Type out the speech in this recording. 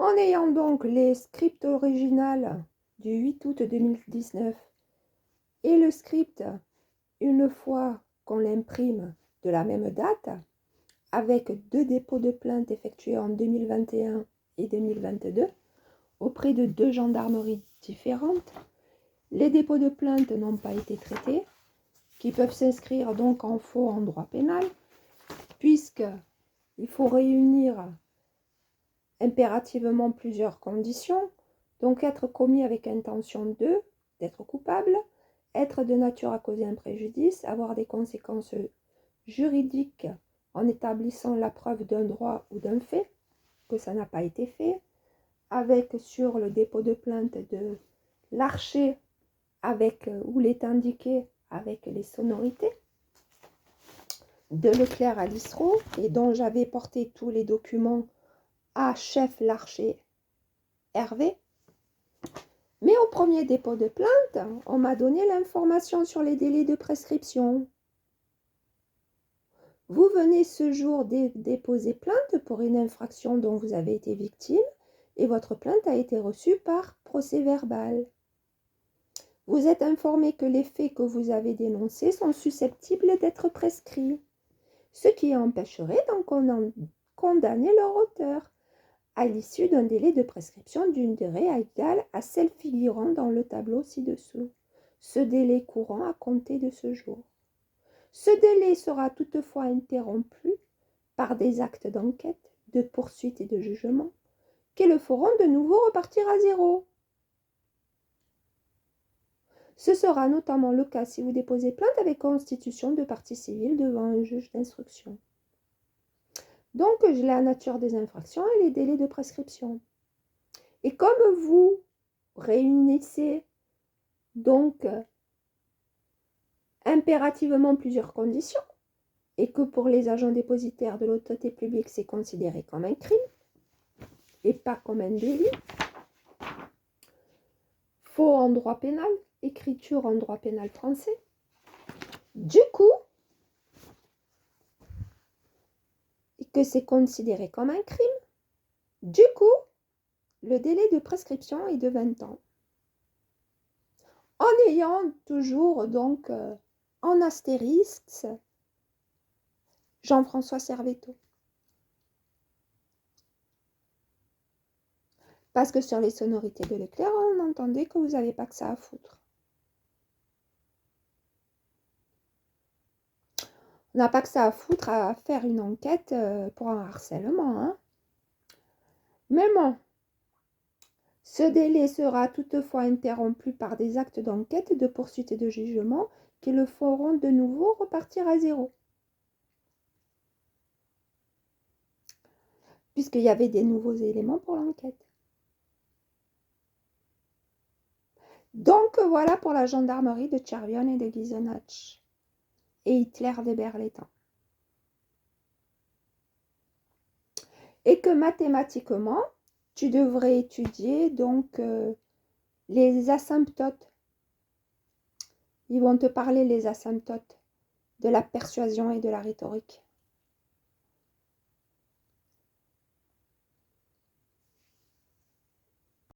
En ayant donc les scripts originales du 8 août 2019 et le script, une fois qu'on l'imprime, de la même date, avec 2 dépôts de plainte effectués en 2021 et 2022 auprès de 2 gendarmeries différentes, les dépôts de plainte n'ont pas été traités, qui peuvent s'inscrire donc en faux en droit pénal, puisqu'il faut réunir impérativement plusieurs conditions, donc être commis avec intention d'être coupable, être de nature à causer un préjudice, avoir des conséquences juridiques en établissant la preuve d'un droit ou d'un fait, que ça n'a pas été fait, avec sur le dépôt de plainte de l'archer avec où il est indiqué avec les sonorités de Leclerc à Lissereau et dont j'avais porté tous les documents à chef Larcher Hervé. Mais au premier dépôt de plainte, on m'a donné l'information sur les délais de prescription. Vous venez ce jour déposer plainte pour une infraction dont vous avez été victime et votre plainte a été reçue par procès-verbal. Vous êtes informé que les faits que vous avez dénoncés sont susceptibles d'être prescrits, ce qui empêcherait d'en condamner leur auteur à l'issue d'un délai de prescription d'une durée égale à celle figurant dans le tableau ci-dessous. Ce délai courant à compter de ce jour. Ce délai sera toutefois interrompu par des actes d'enquête, de poursuite et de jugement qui le feront de nouveau repartir à zéro. Ce sera notamment le cas si vous déposez plainte avec constitution de partie civile devant un juge d'instruction. Donc, j'ai la nature des infractions et les délais de prescription. Et comme vous réunissez donc impérativement plusieurs conditions, et que pour les agents dépositaires de l'autorité publique, c'est considéré comme un crime et pas comme un délit, faux en droit pénal, écriture en droit pénal français, du coup, et que c'est considéré comme un crime, du coup, le délai de prescription est de 20 ans. En ayant toujours donc en astérisque Jean-François Servetto. Parce que sur les sonorités de Leclerc, on entendait que vous n'avez pas que ça à foutre. On n'a pas que ça à foutre à faire une enquête pour un harcèlement. Hein. Mais bon, ce délai sera toutefois interrompu par des actes d'enquête, de poursuite et de jugement qui le feront de nouveau repartir à zéro. Puisqu'il y avait des nouveaux éléments pour l'enquête. Donc voilà pour la gendarmerie de Tchervion et de Ghisonach et Hitler de Berlétan. Et que mathématiquement, tu devrais étudier donc les asymptotes. Ils vont te parler les asymptotes de la persuasion et de la rhétorique.